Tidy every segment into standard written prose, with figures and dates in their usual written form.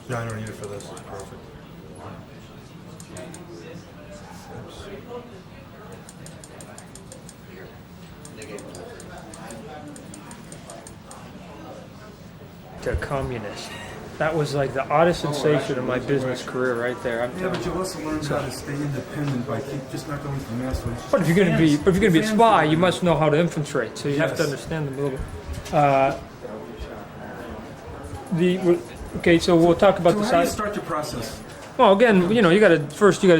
Yeah, I don't need it for this. It's perfect. To a communist. That was like the oddest sensation of my business career right there. Yeah, but you also learn how to stay independent by just not going to the master. But if you're going to be a spy, you must know how to infiltrate. So you have to understand them a little bit. Okay, so we'll talk about the size. How do you start your process? Well, again, you gotta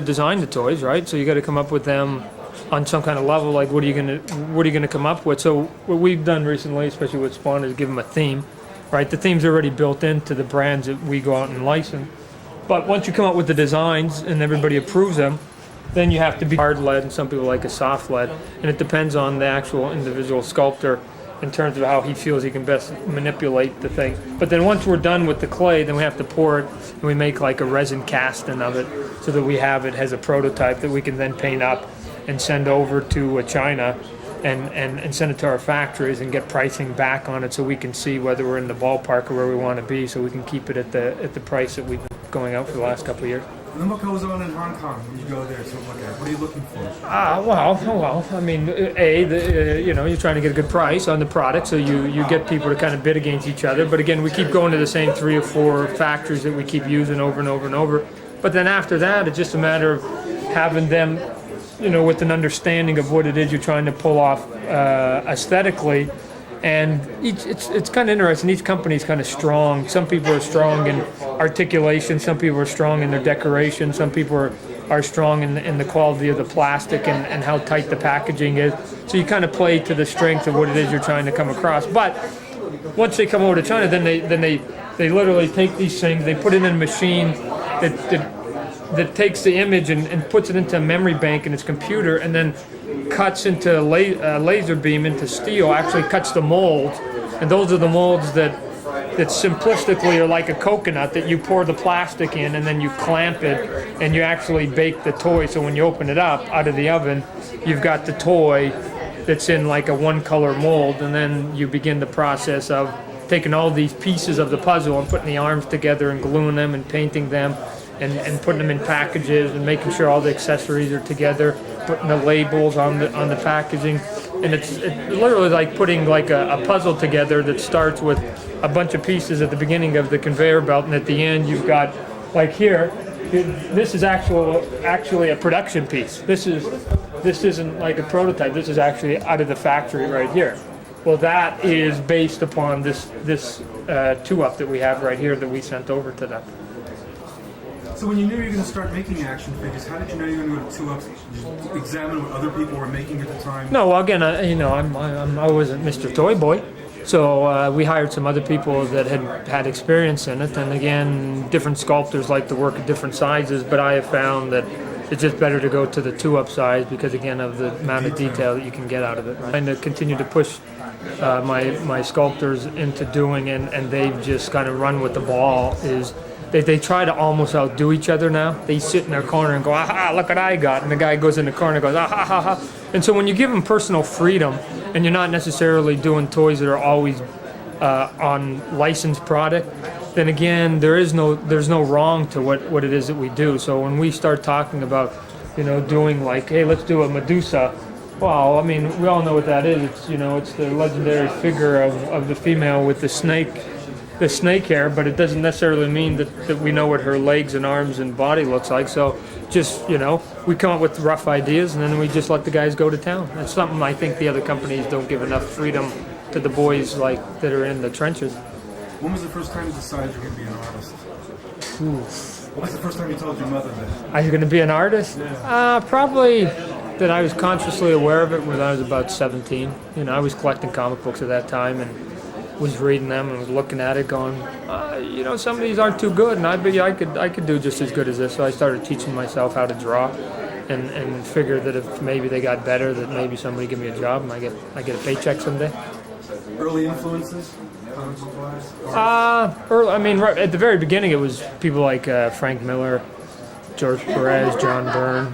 design the toys, right? So you got to come up with them on some kind of level. Like, what are you gonna come up with? So what we've done recently, especially with Spawn, is give them a theme. Right, the theme's already built into the brands that we go out and license. But once you come up with the designs and everybody approves them, then you have to be hard lead, and some people like a soft lead, and it depends on the actual individual sculptor in terms of how he feels he can best manipulate the thing. But then once we're done with the clay, then we have to pour it, and we make like a resin casting of it, so that we have it as a prototype that we can then paint up and send over to China. And send it to our factories and get pricing back on it, so we can see whether we're in the ballpark or where we want to be, so we can keep it at the price that we've been going out for the last couple of years. And then what goes on in Hong Kong when you go there to look at? What are you looking for? Well, I mean, you're trying to get a good price on the product, so you get people to kind of bid against each other. But again, we keep going to the same 3 or 4 factories that we keep using over and over and over. But then after that, it's just a matter of having them, with an understanding of what it is you're trying to pull off aesthetically. And it's kind of interesting. Each company is kind of strong. Some people are strong in articulation. Some people are strong in their decoration. Some people are strong in the quality of the plastic and how tight the packaging is. So you kind of play to the strength of what it is you're trying to come across. But once they come over to China, then they literally take these things, they put it in a machine that takes the image and puts it into a memory bank in its computer, and then cuts into a laser beam into steel, actually cuts the molds. And those are the molds that simplistically are like a coconut that you pour the plastic in, and then you clamp it, and you actually bake the toy. So when you open it up out of the oven, you've got the toy that's in like a one-color mold, and then you begin the process of taking all these pieces of the puzzle and putting the arms together and gluing them and painting them. And putting them in packages and making sure all the accessories are together, putting the labels on the packaging, and it's literally like putting like a puzzle together that starts with a bunch of pieces at the beginning of the conveyor belt, and at the end you've got, like here, this is actually a production piece. This isn't like a prototype. This is actually out of the factory right here. Well, that is based upon this 2-up that we have right here that we sent over to them. So when you knew you were going to start making action figures, how did you know you were going to go to 2-ups? Did you examine what other people were making at the time? No, well, again, I wasn't Mr. Toy Boy, so we hired some other people that had experience in it. And again, different sculptors like to work at different sizes, but I have found that it's just better to go to the 2-up size because, again, of the amount of detail that you can get out of it. Right? And to continue to push my sculptors into doing, and they've just kind of run with the ball, is they try to almost outdo each other now. They sit in their corner and go, aha, look what I got. And the guy goes in the corner and goes, aha, ha, ha. And so when you give them personal freedom, and you're not necessarily doing toys that are always on licensed product, then again, there's no wrong to what it is that we do. So when we start talking about, doing like, hey, let's do a Medusa. Well, I mean, we all know what that is. It's the legendary figure of the female with the snake hair, but it doesn't necessarily mean that we know what her legs and arms and body looks like. So just, we come up with rough ideas, and then we just let the guys go to town. That's something I think the other companies don't give enough freedom to the boys like that are in the trenches. When was the first time you decided you were going to be an artist? What was the first time you told your mother that? I was going to be an artist? Yeah. Probably that I was consciously aware of it when I was about 17. I was collecting comic books at that time, and was reading them and was looking at it going, some of these aren't too good, and I could do just as good as this. So I started teaching myself how to draw, and figured that if maybe they got better, that maybe somebody give me a job and I get a paycheck someday. Early influences, comic book wise? Right at the very beginning, it was people like Frank Miller, George Perez, John Byrne,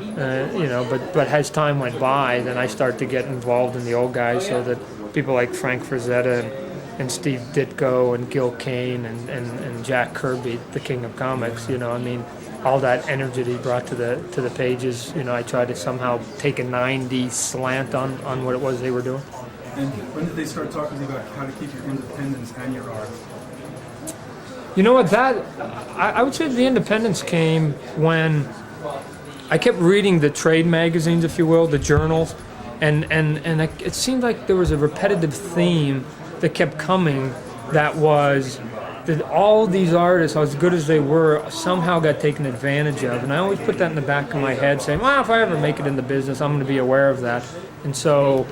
but as time went by, then I started to get involved in the old guys, so that people like Frank Frazetta and Steve Ditko and Gil Kane and Jack Kirby, the king of comics. You know, I mean, all that energy that he brought to the pages. You know, I tried to somehow take a 90 slant on what it was they were doing. And when did they start talking to you about how to keep your independence and your art? You know what, I would say the independence came when I kept reading the trade magazines, if you will, the journals, and it seemed like there was a repetitive theme that kept coming, that was that all these artists, as good as they were, somehow got taken advantage of. And I always put that in the back of my head, saying, well, if I ever make it in the business, I'm going to be aware of that. And so,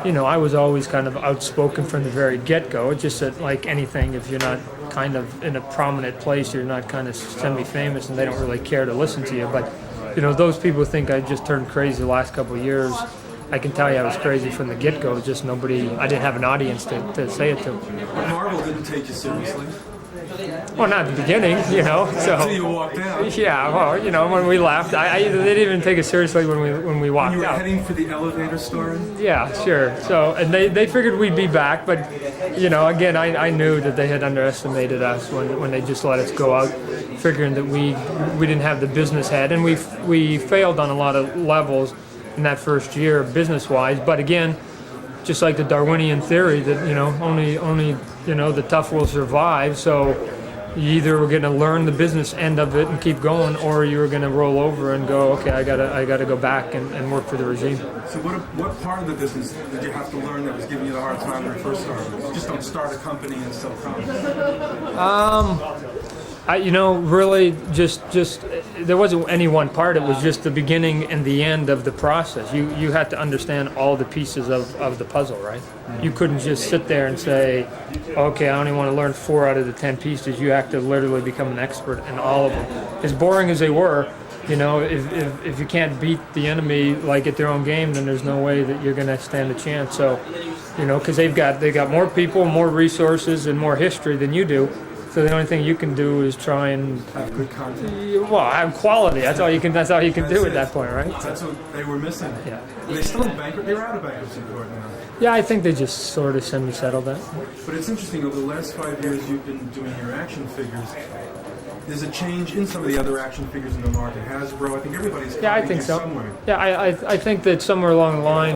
you know, I was always kind of outspoken from the very get-go. It's just that, like anything, if you're not kind of in a prominent place, you're not kind of semi-famous, and they don't really care to listen to you. But, you know, those people think I just turned crazy the last couple of years. I can tell you I was crazy from the get-go. Just nobody, I didn't have an audience to say it to. But Marvel didn't take you seriously. Well, not at the beginning, you know. So Until you walked out. yeah, well, you know, when we left, they didn't even take us seriously when we walked You were out. heading for the elevator story? Yeah, sure. So, and they figured we'd be back, but, you know, again, I knew that they had underestimated us when they just let us go out, figuring that we didn't have the business head, and we failed on a lot of levels in that first year, business-wise. But again, just like the Darwinian theory that, you know, only you know, the tough will survive. So you either were going to learn the business end of it and keep going, or you were going to roll over and go, okay, I gotta go back and work for the regime. So what part of the business did you have to learn that was giving you the hard time when you first started? You just don't start a company and sell comics. You know, really, just there wasn't any one part. It was just the beginning and the end of the process. You had to understand all the pieces of the puzzle, right? You couldn't just sit there and say, okay, I only want to learn 4 out of the 10 pieces. You have to literally become an expert in all of them. As boring as they were, you know, if you can't beat the enemy like at their own game, then there's no way that you're going to stand a chance. So, you know, because they got more people, more resources, and more history than you do. So the only thing you can do is try and Have good content. well, have quality. That's all you can do at that point, right? That's what they were missing. Yeah. Are they still in bankruptcy? They were out of bankruptcy court now. Yeah, I think they just sort of semi-settled that. But it's interesting, over the last 5 years you've been doing your action figures. There's a change in some of the other action figures in the market. Hasbro, I think everybody's Yeah, I copying think you so. somewhere. Yeah, I think that somewhere along the line,